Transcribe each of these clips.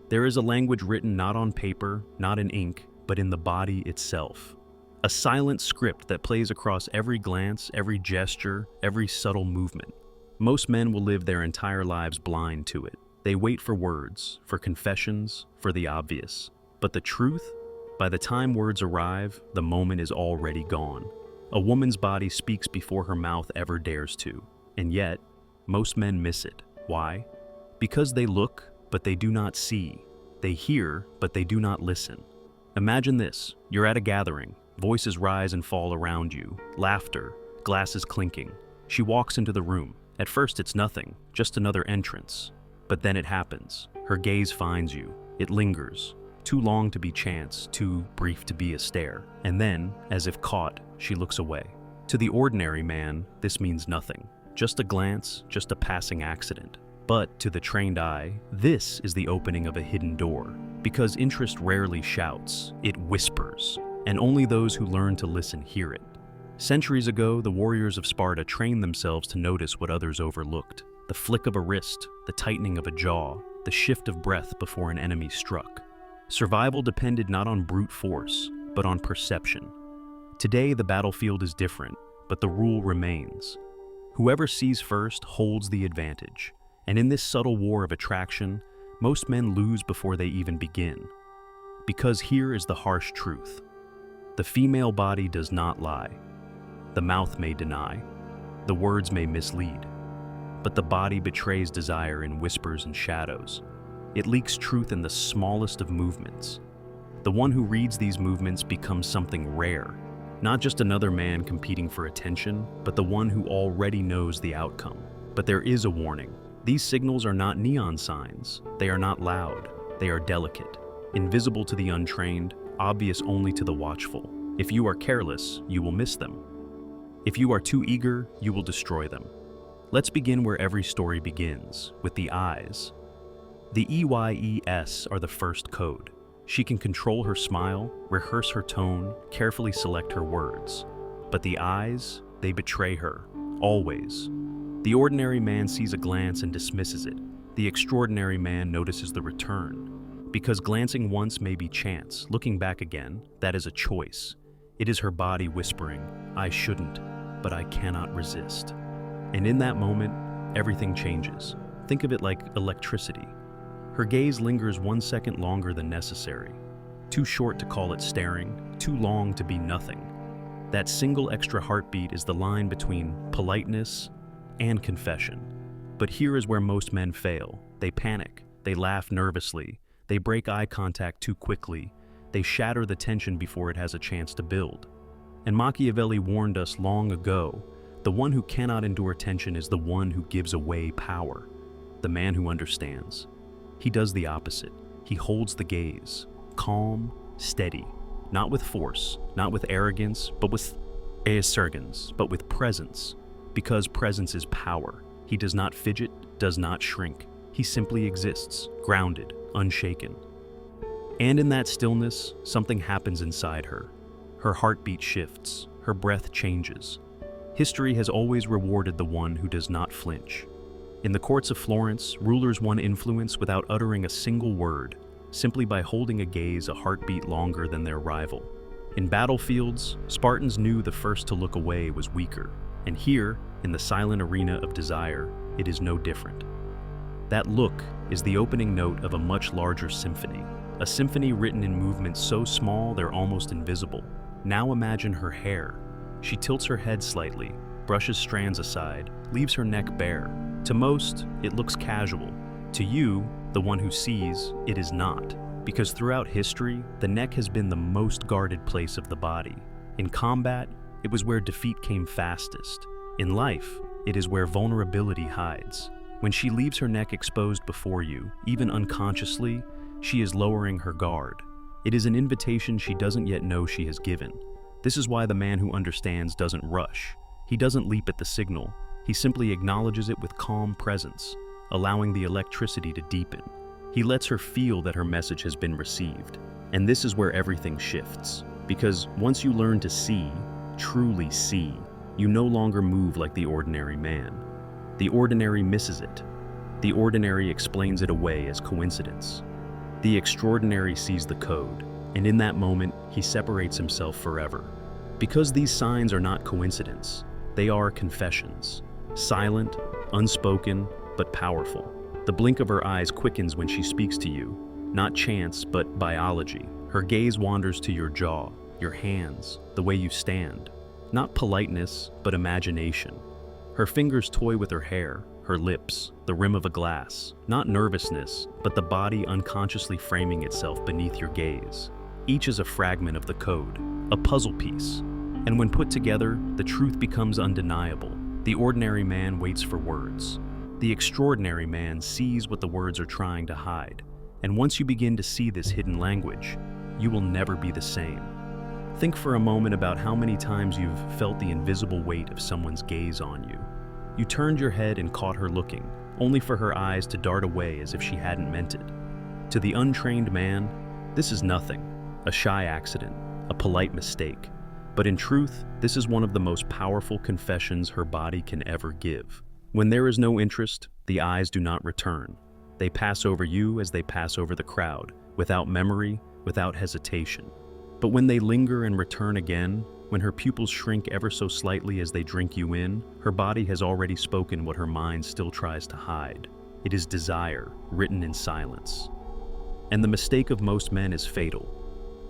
There is a language written not on paper, not in ink, but in the body itself. A silent script that plays across every glance, every gesture, every subtle movement. Most men will live their entire lives blind to it. They wait for words, for confessions, for the obvious. But the truth? By the time words arrive, the moment is already gone. A woman's body speaks before her mouth ever dares to. And yet, most men miss it. Why? Because they look, but they do not see. They hear, but they do not listen. Imagine this. You're at a gathering. Voices rise and fall around you. Laughter, glasses clinking. She walks into the room. At first it's nothing, just another entrance. But then it happens. Her gaze finds you. It lingers. Too long to be chance, too brief to be a stare. And then, as if caught, she looks away. To the ordinary man, this means nothing. Just a glance, just a passing accident. But to the trained eye, this is the opening of a hidden door. Because interest rarely shouts, it whispers. And only those who learn to listen hear it. Centuries ago, the warriors of Sparta trained themselves to notice what others overlooked. The flick of a wrist, the tightening of a jaw, the shift of breath before an enemy struck. Survival depended not on brute force, but on perception. Today, the battlefield is different, but the rule remains. Whoever sees first holds the advantage. And in this subtle war of attraction, most men lose before they even begin. Because here is the harsh truth. The female body does not lie. The mouth may deny. The words may mislead. But the body betrays desire in whispers and shadows. It leaks truth in the smallest of movements. The one who reads these movements becomes something rare. Not just another man competing for attention, but the one who already knows the outcome. But there is a warning. These signals are not neon signs. They are not loud. They are delicate, invisible to the untrained, obvious only to the watchful. If you are careless, you will miss them. If you are too eager, you will destroy them. Let's begin where every story begins, with the eyes. The EYES are the first code. She can control her smile, rehearse her tone, carefully select her words. But the eyes, they betray her, always. The ordinary man sees a glance and dismisses it. The extraordinary man notices the return. Because glancing once may be chance, looking back again, that is a choice. It is her body whispering, I shouldn't, but I cannot resist. And in that moment, everything changes. Think of it like electricity. Her gaze lingers 1 second longer than necessary. Too short to call it staring, too long to be nothing. That single extra heartbeat is the line between politeness and confession. But here is where most men fail. They panic, they laugh nervously, they break eye contact too quickly, they shatter the tension before it has a chance to build. And Machiavelli warned us long ago, the one who cannot endure tension is the one who gives away power. The man who understands. He does the opposite. He holds the gaze, calm, steady, not with force, not with arrogance, but with presence, because presence is power. He does not fidget, does not shrink. He simply exists, grounded, unshaken. And in that stillness, something happens inside her. Her heartbeat shifts, her breath changes. History has always rewarded the one who does not flinch. In the courts of Florence, rulers won influence without uttering a single word, simply by holding a gaze a heartbeat longer than their rival. In battlefields, Spartans knew the first to look away was weaker, and here, in the silent arena of desire, it is no different. That look is the opening note of a much larger symphony, a symphony written in movements so small they're almost invisible. Now imagine her hair. She tilts her head slightly, brushes strands aside, leaves her neck bare. To most, it looks casual. To you, the one who sees, it is not. Because throughout history, the neck has been the most guarded place of the body. In combat, it was where defeat came fastest. In life, it is where vulnerability hides. When she leaves her neck exposed before you, even unconsciously, she is lowering her guard. It is an invitation she doesn't yet know she has given. This is why the man who understands doesn't rush. He doesn't leap at the signal. He simply acknowledges it with calm presence, allowing the electricity to deepen. He lets her feel that her message has been received. And this is where everything shifts. Because once you learn to see, truly see, you no longer move like the ordinary man. The ordinary misses it. The ordinary explains it away as coincidence. The extraordinary sees the code, and in that moment, he separates himself forever. Because these signs are not coincidence, they are confessions. Silent, unspoken, but powerful. The blink of her eyes quickens when she speaks to you. Not chance, but biology. Her gaze wanders to your jaw, your hands, the way you stand. Not politeness, but imagination. Her fingers toy with her hair, her lips, the rim of a glass. Not nervousness, but the body unconsciously framing itself beneath your gaze. Each is a fragment of the code, a puzzle piece. And when put together, the truth becomes undeniable. The ordinary man waits for words. The extraordinary man sees what the words are trying to hide. And once you begin to see this hidden language, you will never be the same. Think for a moment about how many times you've felt the invisible weight of someone's gaze on you. You turned your head and caught her looking, only for her eyes to dart away as if she hadn't meant it. To the untrained man, this is nothing, a shy accident, a polite mistake. But in truth, this is one of the most powerful confessions her body can ever give. When there is no interest, the eyes do not return. They pass over you as they pass over the crowd, without memory, without hesitation. But when they linger and return again, when her pupils shrink ever so slightly as they drink you in, her body has already spoken what her mind still tries to hide. It is desire, written in silence. And the mistake of most men is fatal.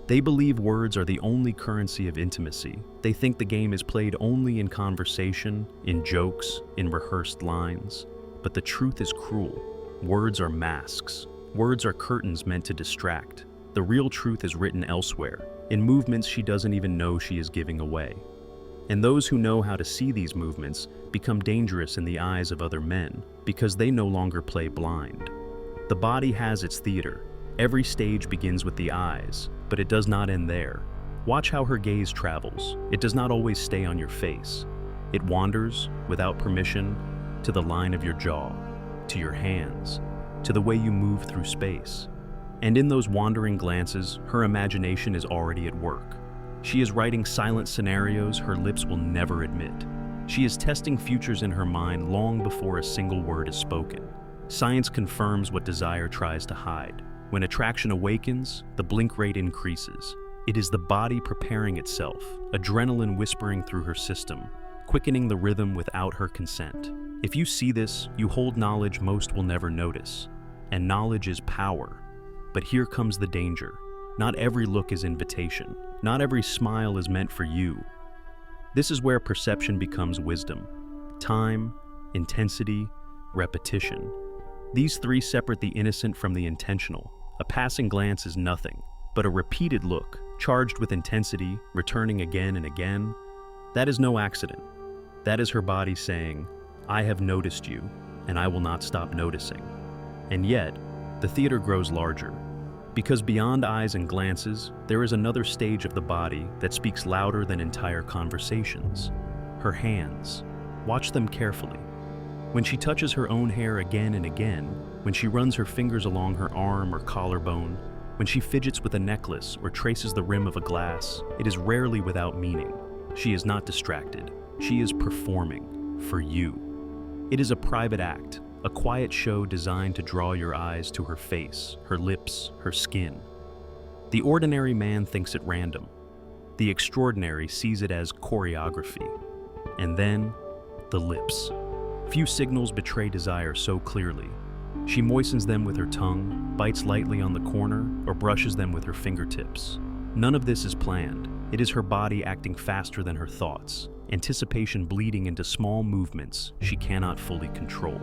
They believe words are the only currency of intimacy. They think the game is played only in conversation, in jokes, in rehearsed lines. But the truth is cruel. Words are masks. Words are curtains meant to distract. The real truth is written elsewhere, in movements she doesn't even know she is giving away. And those who know how to see these movements become dangerous in the eyes of other men because they no longer play blind. The body has its theater. Every stage begins with the eyes, but it does not end there. Watch how her gaze travels. It does not always stay on your face. It wanders, without permission, to the line of your jaw, to your hands, to the way you move through space. And in those wandering glances, her imagination is already at work. She is writing silent scenarios her lips will never admit. She is testing futures in her mind long before a single word is spoken. Science confirms what desire tries to hide. When attraction awakens, the blink rate increases. It is the body preparing itself, adrenaline whispering through her system, quickening the rhythm without her consent. If you see this, you hold knowledge most will never notice. And knowledge is power. But here comes the danger. Not every look is invitation. Not every smile is meant for you. This is where perception becomes wisdom. Time, intensity, repetition. These three separate the innocent from the intentional. A passing glance is nothing, but a repeated look, charged with intensity, returning again and again, that is no accident. That is her body saying, I have noticed you, and I will not stop noticing. And yet, the theater grows larger. Because beyond eyes and glances, there is another stage of the body that speaks louder than entire conversations. Her hands. Watch them carefully. When she touches her own hair again and again, when she runs her fingers along her arm or collarbone, when she fidgets with a necklace or traces the rim of a glass, it is rarely without meaning. She is not distracted. She is performing for you. It is a private act, a quiet show designed to draw your eyes to her face, her lips, her skin. The ordinary man thinks it random. The extraordinary sees it as choreography. And then, the lips. Few signals betray desire so clearly. She moistens them with her tongue, bites lightly on the corner, or brushes them with her fingertips. None of this is planned. It is her body acting faster than her thoughts, anticipation bleeding into small movements she cannot fully control.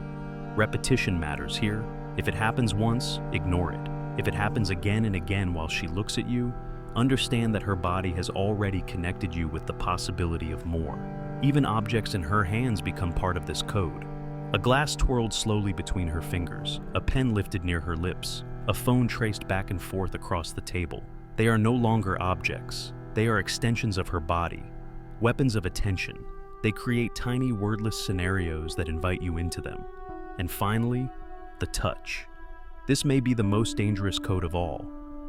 Repetition matters here. If it happens once, ignore it. If it happens again and again while she looks at you, understand that her body has already connected you with the possibility of more. Even objects in her hands become part of this code. A glass twirled slowly between her fingers, a pen lifted near her lips, a phone traced back and forth across the table. They are no longer objects. They are extensions of her body, weapons of attention. They create tiny wordless scenarios that invite you into them. And finally, the touch. This may be the most dangerous code of all.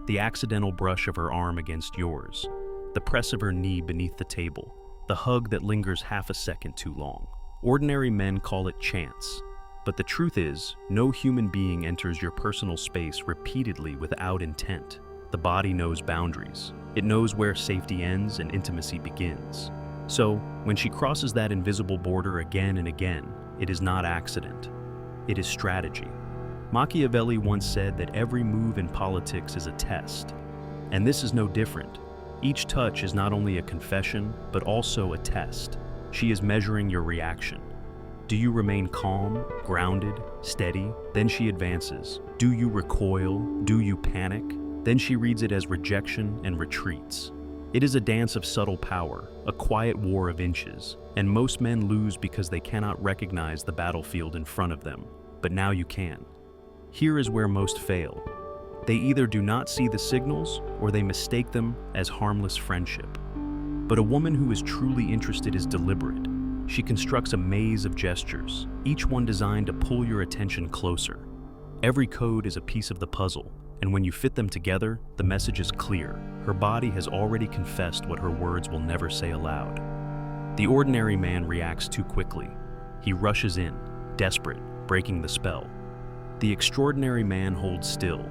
The accidental brush of her arm against yours, the press of her knee beneath the table, the hug that lingers half a second too long. Ordinary men call it chance. But the truth is, no human being enters your personal space repeatedly without intent. The body knows boundaries. It knows where safety ends and intimacy begins. So, when she crosses that invisible border again and again, it is not accident. It is strategy. Machiavelli once said that every move in politics is a test. And this is no different. Each touch is not only a confession, but also a test. She is measuring your reaction. Do you remain calm, grounded, steady? Then she advances. Do you recoil? Do you panic? Then she reads it as rejection and retreats. It is a dance of subtle power, a quiet war of inches, and most men lose because they cannot recognize the battlefield in front of them. But now you can. Here is where most fail. They either do not see the signals or they mistake them as harmless friendship. But a woman who is truly interested is deliberate. She constructs a maze of gestures, each one designed to pull your attention closer. Every code is a piece of the puzzle, and when you fit them together, the message is clear. Her body has already confessed what her words will never say aloud. The ordinary man reacts too quickly. He rushes in, desperate, breaking the spell. The extraordinary man holds still.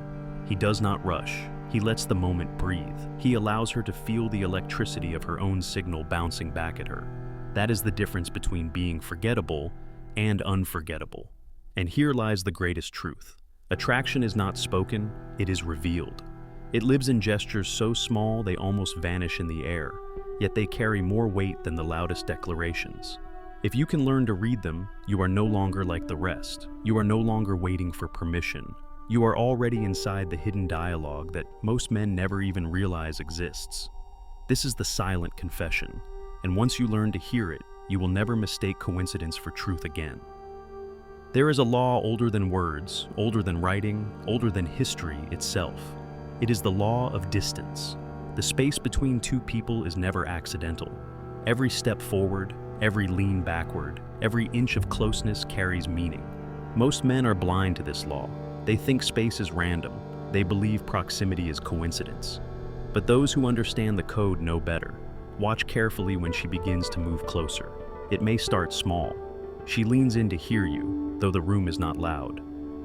He does not rush. He lets the moment breathe. He allows her to feel the electricity of her own signal bouncing back at her. That is the difference between being forgettable and unforgettable. And here lies the greatest truth. Attraction is not spoken, it is revealed. It lives in gestures so small they almost vanish in the air, yet they carry more weight than the loudest declarations. If you can learn to read them, you are no longer like the rest. You are no longer waiting for permission. You are already inside the hidden dialogue that most men never even realize exists. This is the silent confession, and once you learn to hear it, you will never mistake coincidence for truth again. There is a law older than words, older than writing, older than history itself. It is the law of distance. The space between two people is never accidental. Every step forward, every lean backward, every inch of closeness carries meaning. Most men are blind to this law. They think space is random. They believe proximity is coincidence. But those who understand the code know better. Watch carefully when she begins to move closer. It may start small. She leans in to hear you, though the room is not loud.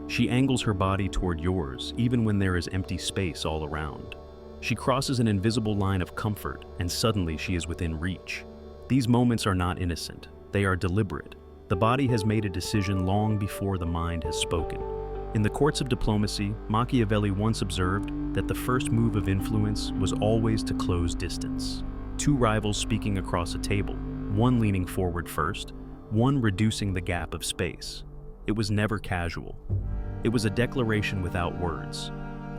She angles her body toward yours, even when there is empty space all around. She crosses an invisible line of comfort, and suddenly she is within reach. These moments are not innocent. They are deliberate. The body has made a decision long before the mind has spoken. In the courts of diplomacy, Machiavelli once observed that the first move of influence was always to close distance. Two rivals speaking across a table, one leaning forward first, one reducing the gap of space. It was never casual. It was a declaration without words.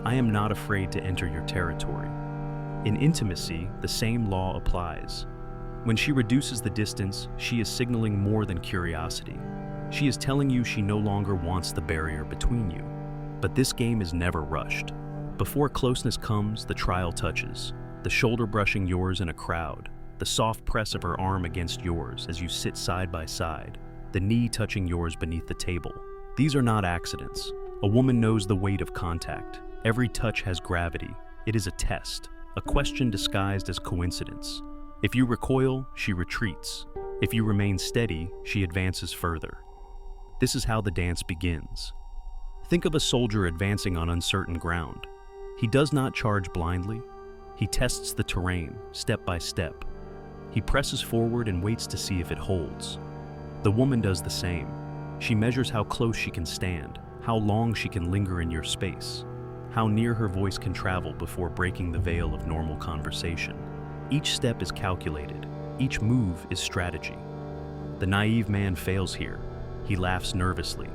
I am not afraid to enter your territory. In intimacy, the same law applies. When she reduces the distance, she is signaling more than curiosity. She is telling you she no longer wants the barrier between you. But this game is never rushed. Before closeness comes, the trial touches. The shoulder brushing yours in a crowd, the soft press of her arm against yours as you sit side by side, the knee touching yours beneath the table. These are not accidents. A woman knows the weight of contact. Every touch has gravity. It is a test, a question disguised as coincidence. If you recoil, she retreats. If you remain steady, she advances further. This is how the dance begins. Think of a soldier advancing on uncertain ground. He does not charge blindly. He tests the terrain, step by step. He presses forward and waits to see if it holds. The woman does the same. She measures how close she can stand, how long she can linger in your space, how near her voice can travel before breaking the veil of normal conversation. Each step is calculated. Each move is strategy. The naive man fails here. He laughs nervously.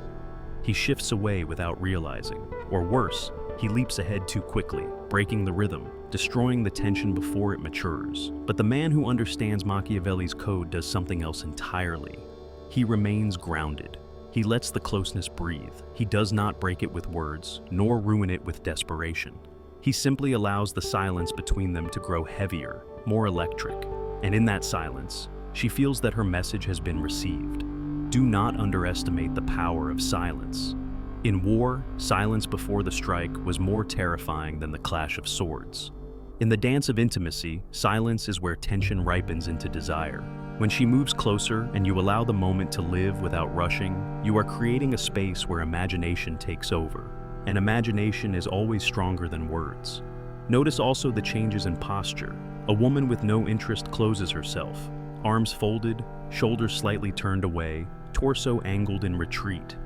He shifts away without realizing, or worse, he leaps ahead too quickly, breaking the rhythm, destroying the tension before it matures. But the man who understands Machiavelli's code does something else entirely. He remains grounded. He lets the closeness breathe. He does not break it with words, nor ruin it with desperation. He simply allows the silence between them to grow heavier, more electric. And in that silence, she feels that her message has been received. Do not underestimate the power of silence. In war, silence before the strike was more terrifying than the clash of swords. In the dance of intimacy, silence is where tension ripens into desire. When she moves closer and you allow the moment to live without rushing, you are creating a space where imagination takes over. And imagination is always stronger than words. Notice also the changes in posture. A woman with no interest closes herself, arms folded, shoulders slightly turned away, torso angled in retreat.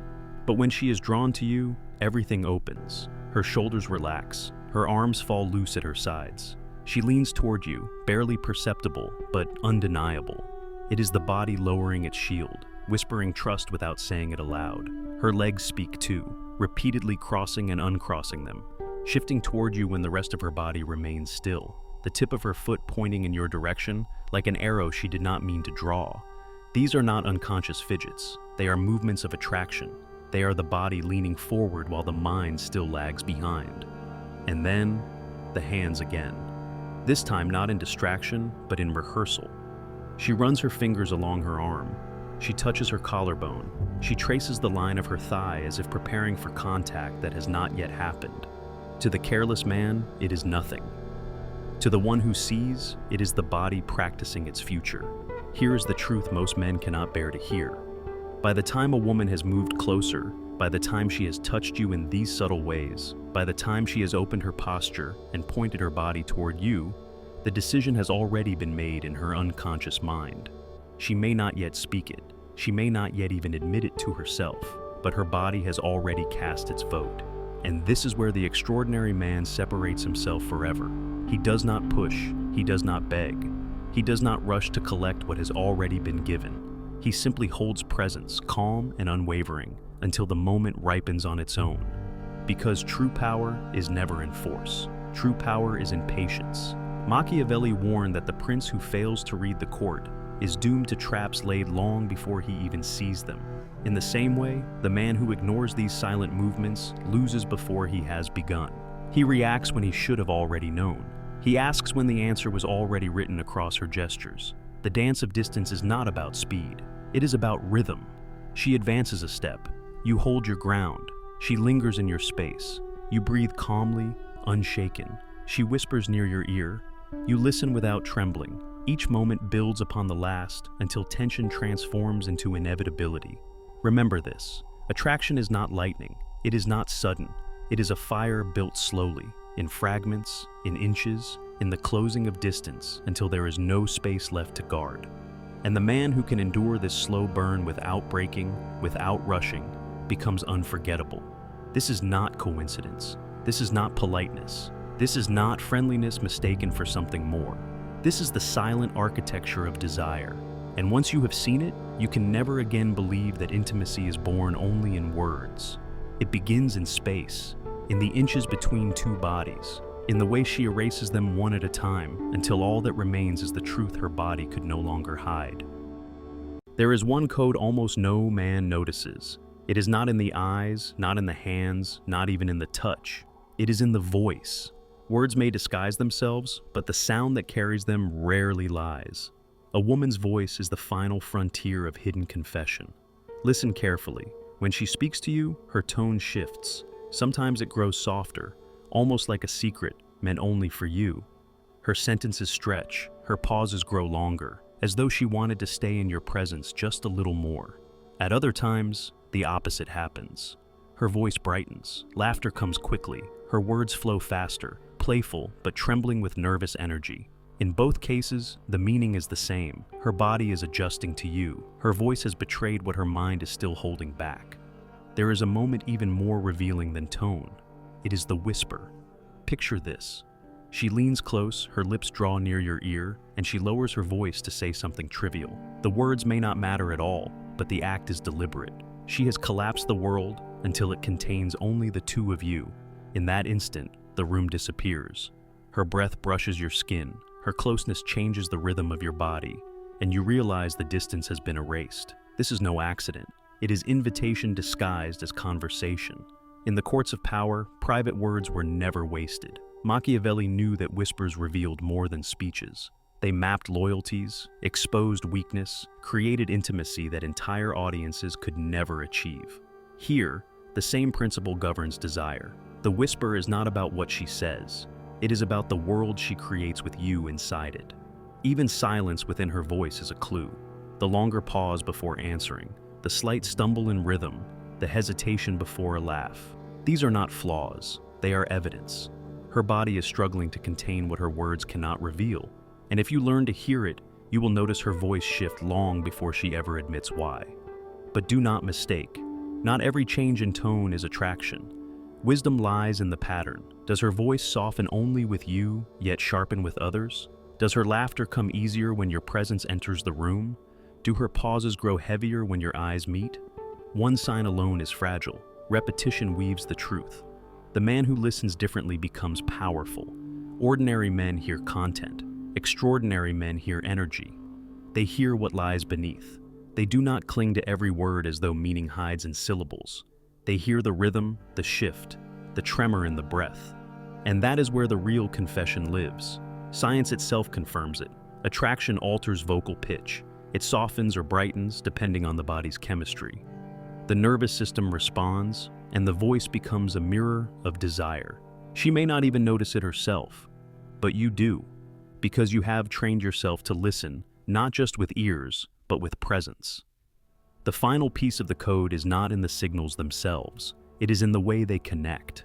But when she is drawn to you, everything opens. Her shoulders relax, her arms fall loose at her sides. She leans toward you, barely perceptible, but undeniable. It is the body lowering its shield, whispering trust without saying it aloud. Her legs speak too, repeatedly crossing and uncrossing them, shifting toward you when the rest of her body remains still, the tip of her foot pointing in your direction like an arrow she did not mean to draw. These are not unconscious fidgets. They are movements of attraction. They are the body leaning forward while the mind still lags behind. And then, the hands again. This time not in distraction, but in rehearsal. She runs her fingers along her arm. She touches her collarbone. She traces the line of her thigh as if preparing for contact that has not yet happened. To the careless man, it is nothing. To the one who sees, it is the body practicing its future. Here is the truth most men cannot bear to hear. By the time a woman has moved closer, by the time she has touched you in these subtle ways, by the time she has opened her posture and pointed her body toward you, the decision has already been made in her unconscious mind. She may not yet speak it, she may not yet even admit it to herself, but her body has already cast its vote. And this is where the extraordinary man separates himself forever. He does not push, he does not beg, he does not rush to collect what has already been given. He simply holds presence, calm and unwavering, until the moment ripens on its own. Because true power is never in force. True power is in patience. Machiavelli warned that the prince who fails to read the court is doomed to traps laid long before he even sees them. In the same way, the man who ignores these silent movements loses before he has begun. He reacts when he should have already known. He asks when the answer was already written across her gestures. The dance of distance is not about speed. It is about rhythm. She advances a step. You hold your ground. She lingers in your space. You breathe calmly, unshaken. She whispers near your ear. You listen without trembling. Each moment builds upon the last until tension transforms into inevitability. Remember this. Attraction is not lightning. It is not sudden. It is a fire built slowly, in fragments, in inches, in the closing of distance until there is no space left to guard. And the man who can endure this slow burn without breaking, without rushing, becomes unforgettable. This is not coincidence. This is not politeness. This is not friendliness mistaken for something more. This is the silent architecture of desire. And once you have seen it, you can never again believe that intimacy is born only in words. It begins in space, in the inches between two bodies, in the way she erases them one at a time until all that remains is the truth her body could no longer hide. There is one code almost no man notices. It is not in the eyes, not in the hands, not even in the touch. It is in the voice. Words may disguise themselves, but the sound that carries them rarely lies. A woman's voice is the final frontier of hidden confession. Listen carefully. When she speaks to you, her tone shifts. Sometimes it grows softer, almost like a secret meant only for you. Her sentences stretch, her pauses grow longer, as though she wanted to stay in your presence just a little more. At other times, the opposite happens. Her voice brightens, laughter comes quickly, her words flow faster, playful but trembling with nervous energy. In both cases, the meaning is the same. Her body is adjusting to you. Her voice has betrayed what her mind is still holding back. There is a moment even more revealing than tone. It is the whisper. Picture this. She leans close, her lips draw near your ear, and she lowers her voice to say something trivial. The words may not matter at all, but the act is deliberate. She has collapsed the world until it contains only the two of you. In that instant, the room disappears. Her breath brushes your skin. Her closeness changes the rhythm of your body, and you realize the distance has been erased. This is no accident. It is invitation disguised as conversation. In the courts of power, private words were never wasted. Machiavelli knew that whispers revealed more than speeches. They mapped loyalties, exposed weakness, created intimacy that entire audiences could never achieve. Here, the same principle governs desire. The whisper is not about what she says. It is about the world she creates with you inside it. Even silence within her voice is a clue. The longer pause before answering, the slight stumble in rhythm, the hesitation before a laugh. These are not flaws, they are evidence. Her body is struggling to contain what her words cannot reveal. And if you learn to hear it, you will notice her voice shift long before she ever admits why. But do not mistake. Not every change in tone is attraction. Wisdom lies in the pattern. Does her voice soften only with you, yet sharpen with others? Does her laughter come easier when your presence enters the room? Do her pauses grow heavier when your eyes meet? One sign alone is fragile. Repetition weaves the truth. The man who listens differently becomes powerful. Ordinary men hear content. Extraordinary men hear energy. They hear what lies beneath. They do not cling to every word as though meaning hides in syllables. They hear the rhythm, the shift, the tremor in the breath. And that is where the real confession lives. Science itself confirms it. Attraction alters vocal pitch. It softens or brightens depending on the body's chemistry. The nervous system responds, and the voice becomes a mirror of desire. She may not even notice it herself, but you do, because you have trained yourself to listen, not just with ears, but with presence. The final piece of the code is not in the signals themselves, it is in the way they connect.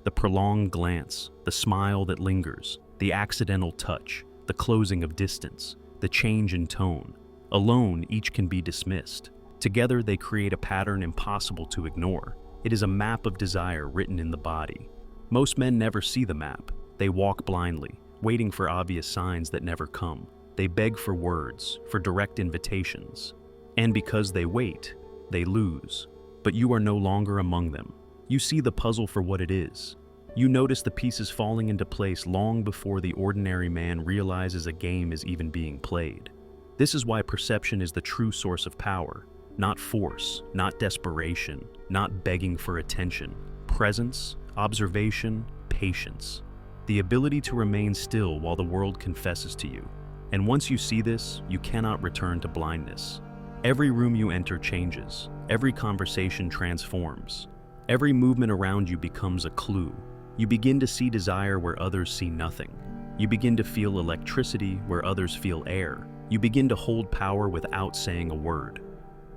The prolonged glance, the smile that lingers, the accidental touch, the closing of distance, the change in tone. Alone, each can be dismissed. Together, they create a pattern impossible to ignore. It is a map of desire written in the body. Most men never see the map. They walk blindly, waiting for obvious signs that never come. They beg for words, for direct invitations. And because they wait, they lose. But you are no longer among them. You see the puzzle for what it is. You notice the pieces falling into place long before the ordinary man realizes a game is even being played. This is why perception is the true source of power. Not force, not desperation, not begging for attention. Presence, observation, patience. The ability to remain still while the world confesses to you. And once you see this, you cannot return to blindness. Every room you enter changes. Every conversation transforms. Every movement around you becomes a clue. You begin to see desire where others see nothing. You begin to feel electricity where others feel air. You begin to hold power without saying a word.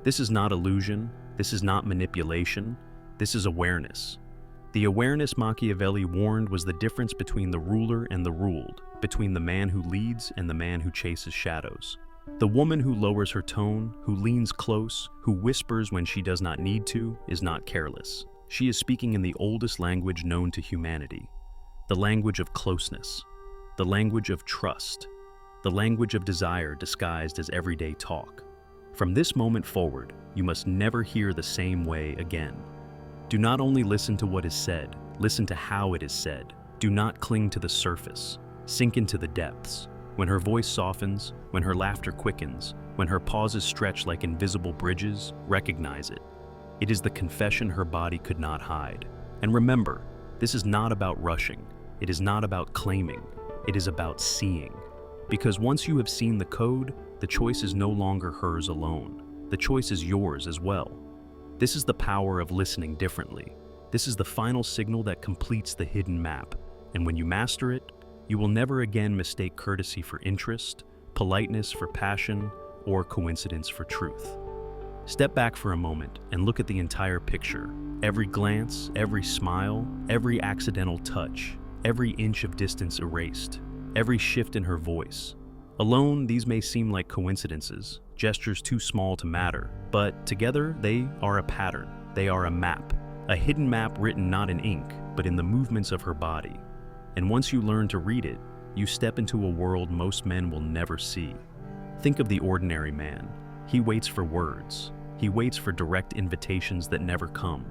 This is not illusion. This is not manipulation. This is awareness. The awareness Machiavelli warned was the difference between the ruler and the ruled, between the man who leads and the man who chases shadows. The woman who lowers her tone, who leans close, who whispers when she does not need to, is not careless. She is speaking in the oldest language known to humanity, the language of closeness, the language of trust, the language of desire disguised as everyday talk. From this moment forward, you must never hear the same way again. Do not only listen to what is said, listen to how it is said. Do not cling to the surface. Sink into the depths. When her voice softens, when her laughter quickens, when her pauses stretch like invisible bridges, recognize it. It is the confession her body could not hide. And remember, this is not about rushing. It is not about claiming. It is about seeing. Because once you have seen the code, the choice is no longer hers alone. The choice is yours as well. This is the power of listening differently. This is the final signal that completes the hidden map. And when you master it, you will never again mistake courtesy for interest, politeness for passion, or coincidence for truth. Step back for a moment and look at the entire picture. Every glance, every smile, every accidental touch, every inch of distance erased, every shift in her voice. Alone, these may seem like coincidences, gestures too small to matter, but together they are a pattern. They are a map, a hidden map written not in ink, but in the movements of her body. And once you learn to read it, you step into a world most men will never see. Think of the ordinary man. He waits for words. He waits for direct invitations that never come.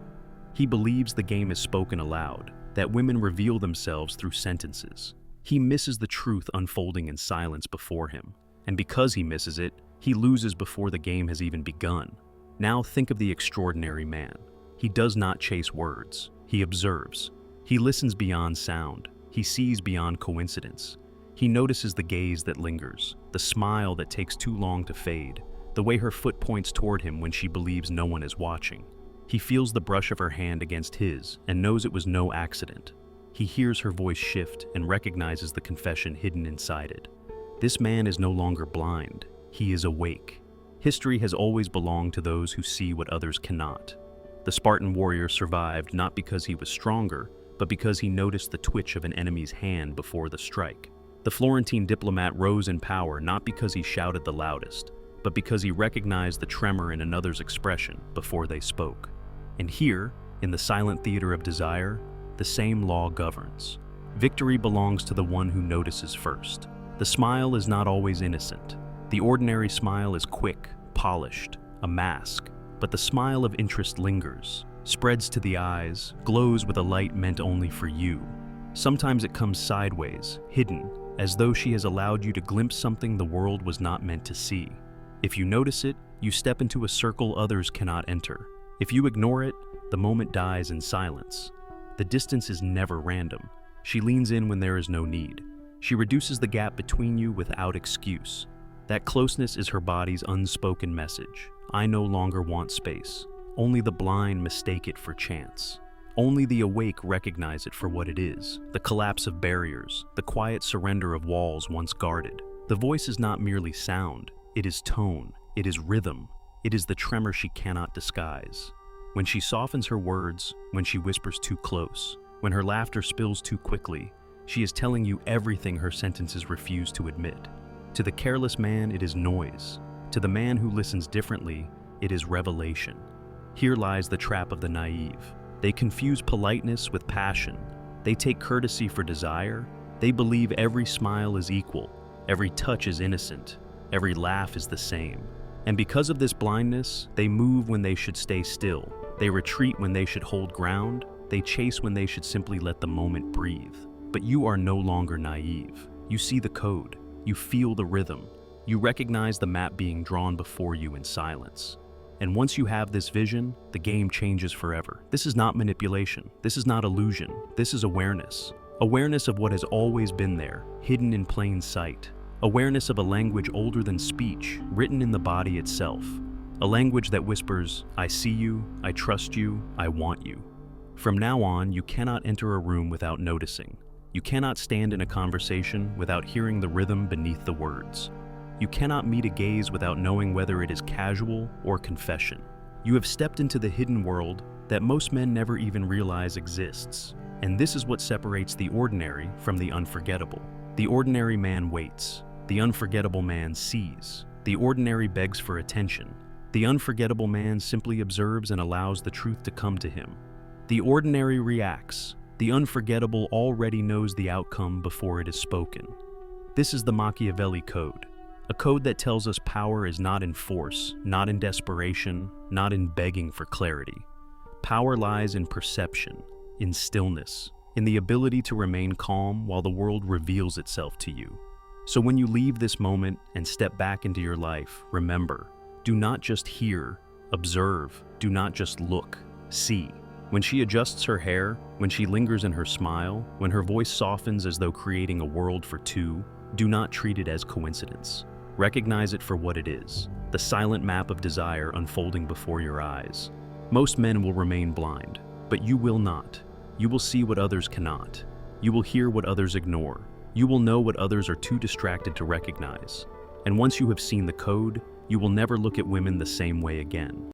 He believes the game is spoken aloud, that women reveal themselves through sentences. He misses the truth unfolding in silence before him. And because he misses it, he loses before the game has even begun. Now think of the extraordinary man. He does not chase words. He observes. He listens beyond sound. He sees beyond coincidence. He notices the gaze that lingers, the smile that takes too long to fade, the way her foot points toward him when she believes no one is watching. He feels the brush of her hand against his and knows it was no accident. He hears her voice shift and recognizes the confession hidden inside it. This man is no longer blind. He is awake. History has always belonged to those who see what others cannot. The Spartan warrior survived not because he was stronger, but because he noticed the twitch of an enemy's hand before the strike. The Florentine diplomat rose in power not because he shouted the loudest, but because he recognized the tremor in another's expression before they spoke. And here, in the silent theater of desire, the same law governs. Victory belongs to the one who notices first. The smile is not always innocent. The ordinary smile is quick, polished, a mask, but the smile of interest lingers, spreads to the eyes, glows with a light meant only for you. Sometimes it comes sideways, hidden, as though she has allowed you to glimpse something the world was not meant to see. If you notice it, you step into a circle others cannot enter. If you ignore it, the moment dies in silence. The distance is never random. She leans in when there is no need. She reduces the gap between you without excuse. That closeness is her body's unspoken message. I no longer want space. Only the blind mistake it for chance. Only the awake recognize it for what it is, the collapse of barriers, the quiet surrender of walls once guarded. The voice is not merely sound, it is tone, it is rhythm, it is the tremor she cannot disguise. When she softens her words, when she whispers too close, when her laughter spills too quickly, she is telling you everything her sentences refuse to admit. To the careless man, it is noise. To the man who listens differently, it is revelation. Here lies the trap of the naive. They confuse politeness with passion. They take courtesy for desire. They believe every smile is equal, every touch is innocent, every laugh is the same. And because of this blindness, they move when they should stay still. They retreat when they should hold ground. They chase when they should simply let the moment breathe. But you are no longer naive. You see the code. You feel the rhythm. You recognize the map being drawn before you in silence. And once you have this vision, the game changes forever. This is not manipulation. This is not illusion. This is awareness. Awareness of what has always been there, hidden in plain sight. Awareness of a language older than speech, written in the body itself. A language that whispers, I see you, I trust you, I want you. From now on, you cannot enter a room without noticing. You cannot stand in a conversation without hearing the rhythm beneath the words. You cannot meet a gaze without knowing whether it is casual or confession. You have stepped into the hidden world that most men never even realize exists. And this is what separates the ordinary from the unforgettable. The ordinary man waits. The unforgettable man sees. The ordinary begs for attention. The unforgettable man simply observes and allows the truth to come to him. The ordinary reacts. The unforgettable already knows the outcome before it is spoken. This is the Machiavelli Code. A code that tells us power is not in force, not in desperation, not in begging for clarity. Power lies in perception, in stillness, in the ability to remain calm while the world reveals itself to you. So when you leave this moment and step back into your life, remember, do not just hear, observe, do not just look, see. When she adjusts her hair, when she lingers in her smile, when her voice softens as though creating a world for two, do not treat it as coincidence. Recognize it for what it is, the silent map of desire unfolding before your eyes. Most men will remain blind, but you will not. You will see what others cannot. You will hear what others ignore. You will know what others are too distracted to recognize. And once you have seen the code, you will never look at women the same way again.